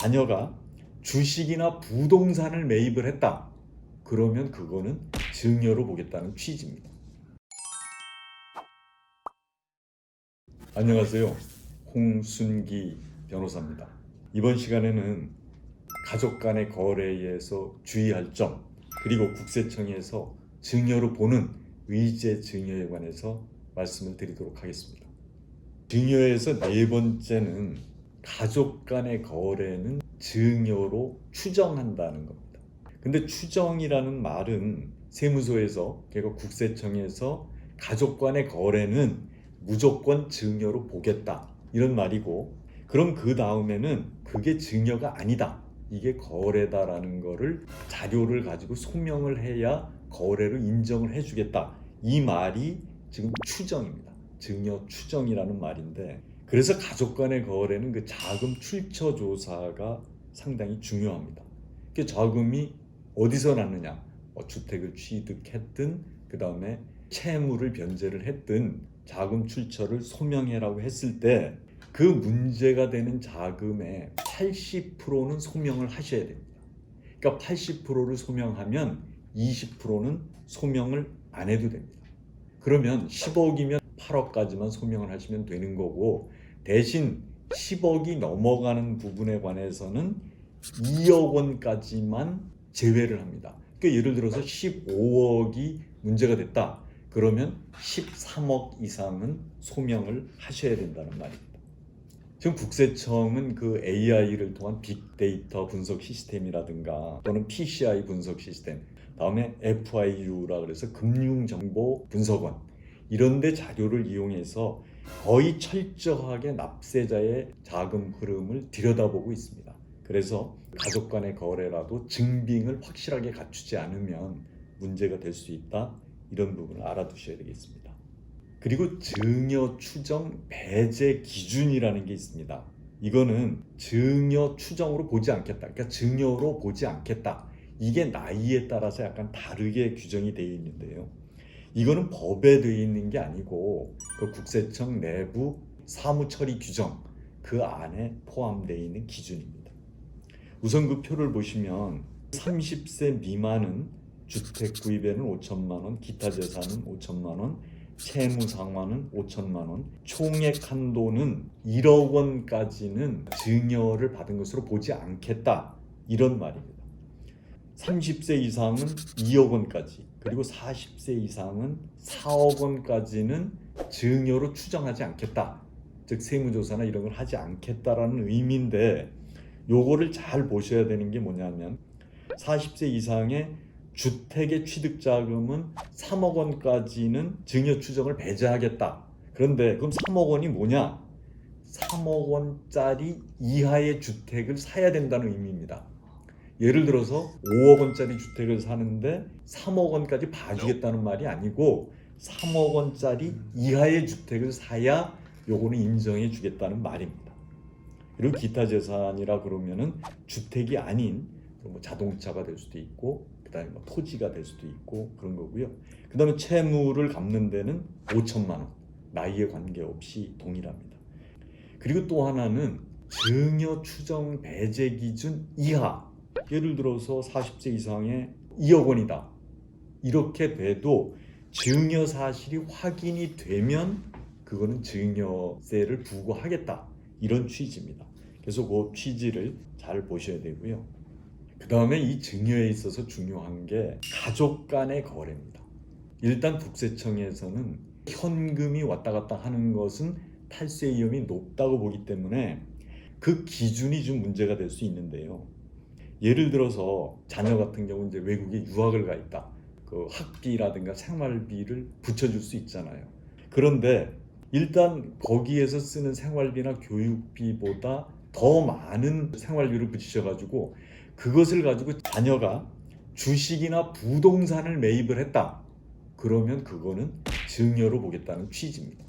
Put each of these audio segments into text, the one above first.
자녀가 주식이나 부동산을 매입을 했다. 그러면 그거는 증여로 보겠다는 취지입니다. 안녕하세요. 홍순기 변호사입니다. 이번 시간에는 가족 간의 거래에서 주의할 점, 그리고 국세청에서 증여로 보는 의제 증여에 관해서 말씀을 드리도록 하겠습니다. 증여에서 네 번째는 가족 간의 거래는 증여로 추정한다는 겁니다. 근데 추정이라는 말은 세무서에서 그리고 국세청에서 가족 간의 거래는 무조건 증여로 보겠다 이런 말이고, 그럼 그 다음에는 그게 증여가 아니다, 이게 거래다라는 거를 자료를 가지고 소명을 해야 거래로 인정을 해주겠다, 이 말이 지금 추정입니다. 증여 추정이라는 말인데, 그래서 가족 간의 거래는 그 자금 출처 조사가 상당히 중요합니다. 그 자금이 어디서 났느냐, 주택을 취득했든 그 다음에 채무를 변제를 했든 자금 출처를 소명해라고 했을 때 그 문제가 되는 자금의 80%는 소명을 하셔야 됩니다. 그러니까 80%를 소명하면 20%는 소명을 안 해도 됩니다. 그러면 10억이면 8억까지만 소명을 하시면 되는 거고, 대신 10억이 넘어가는 부분에 관해서는 2억 원까지만 제외를 합니다. 그러니까 예를 들어서 15억이 문제가 됐다. 그러면 13억 이상은 소명을 하셔야 된다는 말입니다. 지금 국세청은 그 AI를 통한 빅데이터 분석 시스템이라든가 또는 PCI 분석 시스템, 다음에 FIU라 그래서 금융정보 분석원, 이런 데 자료를 이용해서 거의 철저하게 납세자의 자금 흐름을 들여다보고 있습니다. 그래서 가족 간의 거래라도 증빙을 확실하게 갖추지 않으면 문제가 될 수 있다, 이런 부분을 알아두셔야 되겠습니다. 그리고 증여 추정 배제 기준이라는 게 있습니다. 이거는 증여 추정으로 보지 않겠다, 그러니까 증여로 보지 않겠다, 이게 나이에 따라서 약간 다르게 규정이 되어 있는데요. 이거는 법에 되어 있는 게 아니고 그 국세청 내부 사무처리 규정 그 안에 포함되어 있는 기준입니다. 우선 그 표를 보시면 30세 미만은 주택 구입에는 5천만 원, 기타 재산은 5천만 원, 채무 상환은 5천만 원, 총액 한도는 1억 원까지는 증여를 받은 것으로 보지 않겠다, 이런 말입니다. 30세 이상은 2억 원까지, 그리고 40세 이상은 4억 원까지는 증여로 추정하지 않겠다, 즉 세무조사나 이런 걸 하지 않겠다라는 의미인데, 요거를 잘 보셔야 되는 게 뭐냐면 40세 이상의 주택의 취득자금은 3억 원까지는 증여 추정을 배제하겠다. 그런데 그럼 3억 원이 뭐냐? 3억 원짜리 이하의 주택을 사야 된다는 의미입니다. 예를 들어서 5억 원짜리 주택을 사는데 3억 원까지 봐주겠다는 말이 아니고 3억 원짜리 이하의 주택을 사야 요거는 인정해 주겠다는 말입니다. 그리고 기타 재산이라 그러면은 주택이 아닌 뭐 자동차가 될 수도 있고, 그다음에 뭐 토지가 될 수도 있고 그런 거고요. 그다음에 채무를 갚는 데는 5천만 원, 나이에 관계없이 동일합니다. 그리고 또 하나는 증여 추정 배제 기준 이하, 예를 들어서 40세 이상의 2억 원이다, 이렇게 돼도 증여 사실이 확인이 되면 그거는 증여세를 부과하겠다, 이런 취지입니다. 그래서 그 취지를 잘 보셔야 되고요. 그 다음에 이 증여에 있어서 중요한 게 가족 간의 거래입니다. 일단 국세청에서는 현금이 왔다 갔다 하는 것은 탈세 위험이 높다고 보기 때문에 그 기준이 좀 문제가 될 수 있는데요. 예를 들어서 자녀 같은 경우 이제 외국에 유학을 가 있다, 그 학비라든가 생활비를 붙여줄 수 있잖아요. 그런데 일단 거기에서 쓰는 생활비나 교육비보다 더 많은 생활비를 붙이셔가지고 그것을 가지고 자녀가 주식이나 부동산을 매입을 했다, 그러면 그거는 증여로 보겠다는 취지입니다.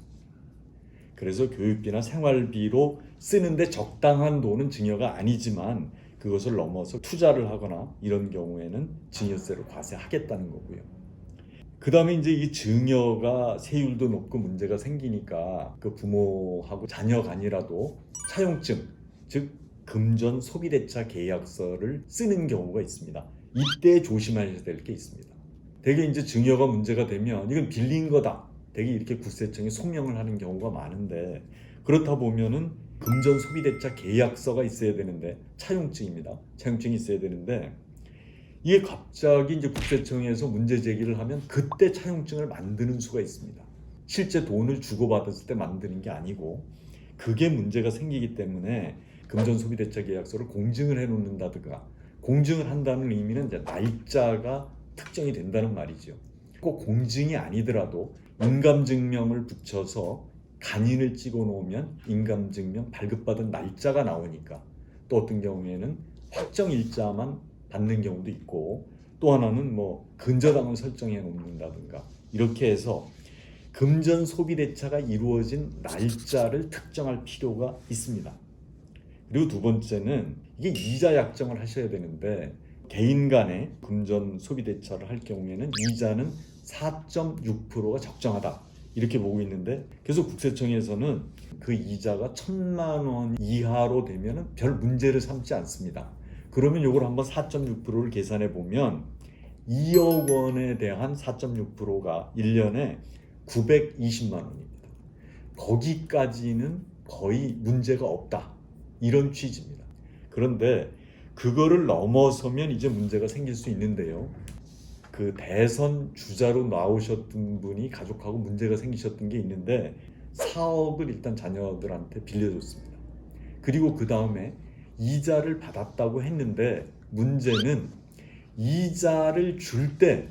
그래서 교육비나 생활비로 쓰는데 적당한 돈은 증여가 아니지만 그것을 넘어서 투자를 하거나 이런 경우에는 증여세를 과세하겠다는 거고요. 그 다음에 이제 이 증여가 세율도 높고 문제가 생기니까 그 부모하고 자녀 간이라도 차용증, 즉 금전 소비대차 계약서를 쓰는 경우가 있습니다. 이때 조심하셔야 될 게 있습니다. 대개 이제 증여가 문제가 되면 이건 빌린 거다. 대개 이렇게 국세청에 소명을 하는 경우가 많은데, 그렇다 보면은 금전 소비대차 계약서가 있어야 되는데, 차용증입니다. 차용증이 있어야 되는데, 이게 갑자기 이제 국세청에서 문제 제기를 하면 그때 차용증을 만드는 수가 있습니다. 실제 돈을 주고받았을 때 만드는 게 아니고, 그게 문제가 생기기 때문에 금전 소비대차 계약서를 공증을 해 놓는다든가, 공증을 한다는 의미는 이제 날짜가 특정이 된다는 말이죠. 꼭 공증이 아니더라도 인감증명을 붙여서 간인을 찍어 놓으면 인감증명 발급받은 날짜가 나오니까, 또 어떤 경우에는 확정 일자만 받는 경우도 있고, 또 하나는 뭐 근저당을 설정해 놓는다든가, 이렇게 해서 금전 소비대차가 이루어진 날짜를 특정할 필요가 있습니다. 그리고 두 번째는 이게 이자 약정을 하셔야 되는데, 개인 간의 금전 소비대차를 할 경우에는 이자는 4.6%가 적정하다, 이렇게 보고 있는데, 그래서 국세청에서는 그 이자가 1,000만 원 이하로 되면 별 문제를 삼지 않습니다. 그러면 이걸 한번 4.6%를 계산해 보면 2억 원에 대한 4.6%가 1년에 920만 원입니다. 거기까지는 거의 문제가 없다, 이런 취지입니다. 그런데 그거를 넘어서면 이제 문제가 생길 수 있는데요. 그 대선 주자로 나오셨던 분이 가족하고 문제가 생기셨던 게 있는데, 4억을 일단 자녀들한테 빌려줬습니다. 그리고 그 다음에 이자를 받았다고 했는데, 문제는 이자를 줄 때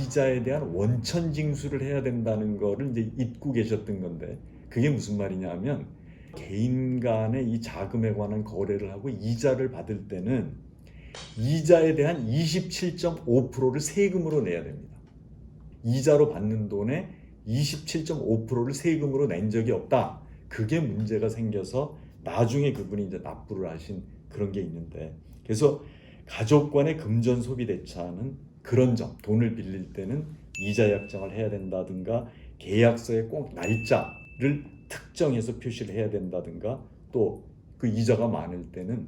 이자에 대한 원천 징수를 해야 된다는 거를 이제 잊고 계셨던 건데, 그게 무슨 말이냐면, 개인 간의 이 자금에 관한 거래를 하고 이자를 받을 때는 이자에 대한 27.5%를 세금으로 내야 됩니다. 이자로 받는 돈의 27.5%를 세금으로 낸 적이 없다. 그게 문제가 생겨서 나중에 그분이 이제 납부를 하신 그런 게 있는데, 그래서 가족 간의 금전 소비대차는 그런 점, 돈을 빌릴 때는 이자 약정을 해야 된다든가, 계약서에 꼭 날짜를 특정해서 표시를 해야 된다든가, 또 그 이자가 많을 때는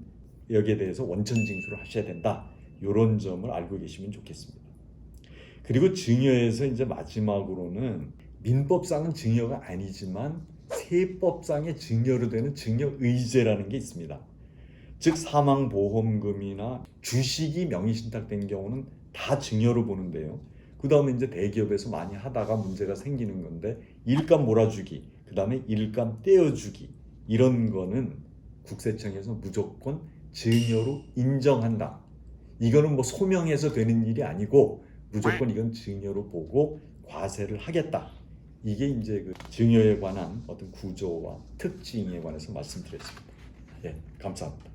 여기에 대해서 원천 징수를 하셔야 된다, 이런 점을 알고 계시면 좋겠습니다. 그리고 증여에서 이제 마지막으로는, 민법상은 증여가 아니지만 세법상의 증여로 되는 증여의제라는 게 있습니다. 즉 사망보험금이나 주식이 명의신탁된 경우는 다 증여로 보는데요. 그 다음에 이제 대기업에서 많이 하다가 문제가 생기는 건데, 일감 몰아주기, 그 다음에 일감 떼어주기, 이런 거는 국세청에서 무조건 증여로 인정한다. 이거는 뭐 소명해서 되는 일이 아니고 무조건 이건 증여로 보고 과세를 하겠다. 이게 이제 그 증여에 관한 어떤 구조와 특징에 관해서 말씀드렸습니다. 예, 감사합니다.